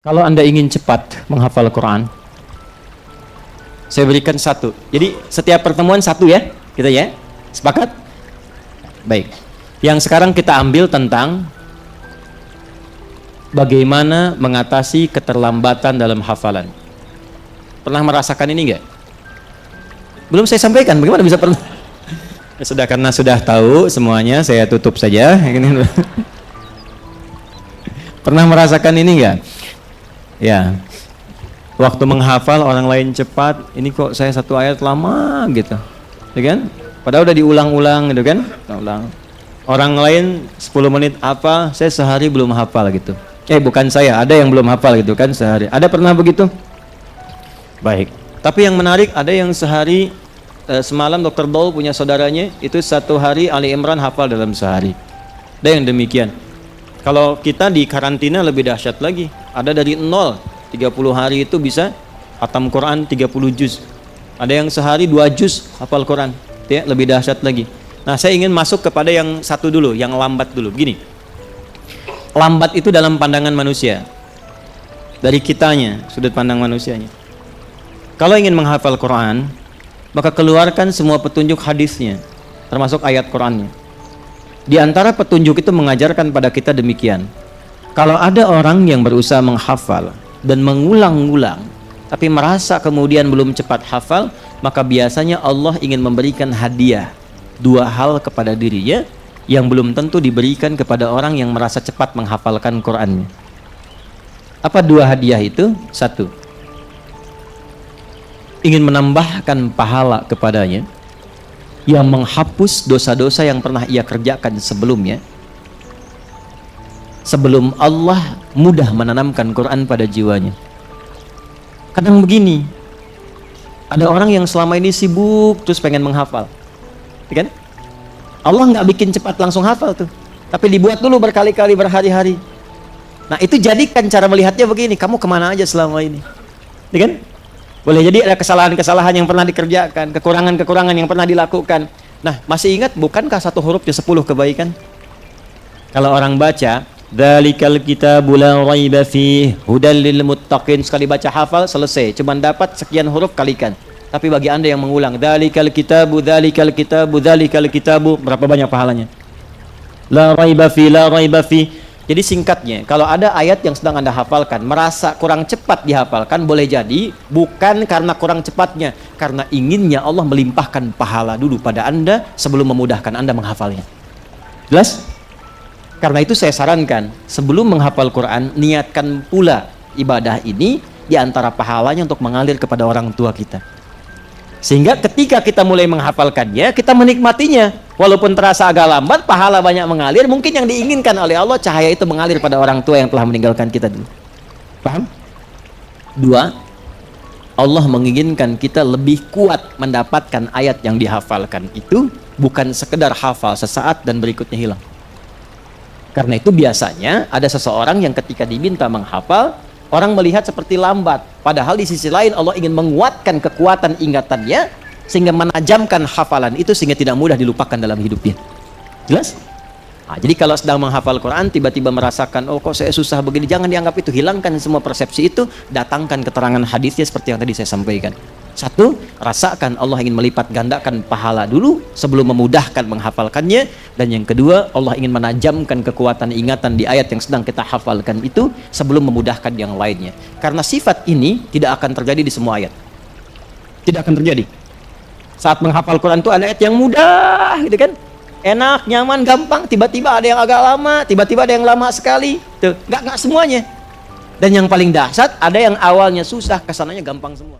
Kalau Anda ingin cepat menghafal Quran, saya berikan satu. Jadi setiap pertemuan satu ya, kita ya. Sepakat? Baik. Yang sekarang kita ambil tentang bagaimana mengatasi keterlambatan dalam hafalan. Pernah merasakan ini enggak? Belum saya sampaikan, bagaimana bisa pernah? Ya sudah, karena sudah tahu semuanya, saya tutup saja. Pernah merasakan ini enggak? Ya, waktu menghafal orang lain cepat, ini kok saya satu ayat lama gitu, ya kan? Padahal udah diulang-ulang gitu kan? Ulang. Orang lain 10 menit apa, saya sehari belum hafal gitu. Bukan saya, ada yang belum hafal gitu kan sehari. Ada pernah begitu? Baik. Tapi yang menarik, ada yang sehari, semalam Dr. Daul punya saudaranya, itu satu hari Ali Imran hafal dalam sehari. Ada yang demikian. Kalau kita di karantina lebih dahsyat lagi. Ada dari 0, 30 hari itu bisa khatam Quran 30 juz. Ada yang sehari 2 juz hafal Quran. Ya, lebih dahsyat lagi. Nah, saya ingin masuk kepada yang satu dulu, yang lambat dulu. Gini. Lambat itu dalam pandangan manusia. Dari kitanya, sudut pandang manusianya. Kalau ingin menghafal Quran, maka keluarkan semua petunjuk hadisnya, termasuk ayat Qurannya. Di antara petunjuk itu mengajarkan pada kita demikian. Kalau ada orang yang berusaha menghafal dan mengulang-ulang, tapi merasa kemudian belum cepat hafal, maka biasanya Allah ingin memberikan hadiah 2 hal kepada dirinya yang belum tentu diberikan kepada orang yang merasa cepat menghafalkan Qurannya. Apa 2 hadiah itu? 1, ingin menambahkan pahala kepadanya yang menghapus dosa-dosa yang pernah ia kerjakan sebelumnya, sebelum Allah mudah menanamkan Quran pada jiwanya. Kadang begini, ada orang yang selama ini sibuk terus pengen menghafal, ya kan? Allah nggak bikin cepat langsung hafal tuh, tapi dibuat dulu berkali-kali, berhari-hari. Nah, itu jadikan cara melihatnya begini, kamu kemana aja selama ini, ya kan? Boleh jadi ada kesalahan-kesalahan yang pernah dikerjakan, kekurangan-kekurangan yang pernah dilakukan. Nah, masih ingat bukankah 1 huruf di 10 kebaikan? Kalau orang baca dzalikal kitabu la raiba fihi hudal lil muttaqin, sekali baca hafal selesai, cuman dapat sekian huruf kalikan. Tapi bagi Anda yang mengulang dzalikal kitabu dzalikal kitabu dzalikal kitabu, berapa banyak pahalanya? La raiba fi la raiba fi. Jadi singkatnya, kalau ada ayat yang sedang Anda hafalkan, merasa kurang cepat dihafalkan, boleh jadi bukan karena kurang cepatnya, karena inginnya Allah melimpahkan pahala dulu pada Anda sebelum memudahkan Anda menghafalnya. Jelas? Karena itu saya sarankan, sebelum menghafal Quran, niatkan pula ibadah ini di antara pahalanya untuk mengalir kepada orang tua kita. Sehingga ketika kita mulai menghafalkannya, kita menikmatinya. Walaupun terasa agak lambat, pahala banyak mengalir. Mungkin yang diinginkan oleh Allah, cahaya itu mengalir pada orang tua yang telah meninggalkan kita dulu. Paham? 2, Allah menginginkan kita lebih kuat mendapatkan ayat yang dihafalkan itu, bukan sekedar hafal sesaat dan berikutnya hilang. Karena itu biasanya ada seseorang yang ketika diminta menghafal, orang melihat seperti lambat. Padahal di sisi lain Allah ingin menguatkan kekuatan ingatannya, sehingga menajamkan hafalan itu sehingga tidak mudah dilupakan dalam hidupnya. Jelas? Nah, jadi kalau sedang menghafal Quran tiba-tiba merasakan, oh kok saya susah begini, jangan dianggap itu, hilangkan semua persepsi itu, datangkan keterangan hadisnya seperti yang tadi saya sampaikan. 1, rasakan Allah ingin melipat gandakan pahala dulu sebelum memudahkan menghafalkannya. Dan yang kedua, Allah ingin menajamkan kekuatan ingatan di ayat yang sedang kita hafalkan itu sebelum memudahkan yang lainnya. Karena sifat ini tidak akan terjadi di semua ayat. Tidak akan terjadi. Saat menghafal Quran itu ada ayat yang mudah gitu kan, enak, nyaman, gampang. Tiba-tiba ada yang agak lama, tiba-tiba ada yang lama sekali tuh, nggak semuanya. Dan yang paling dahsyat, ada yang awalnya susah, kesananya gampang semua.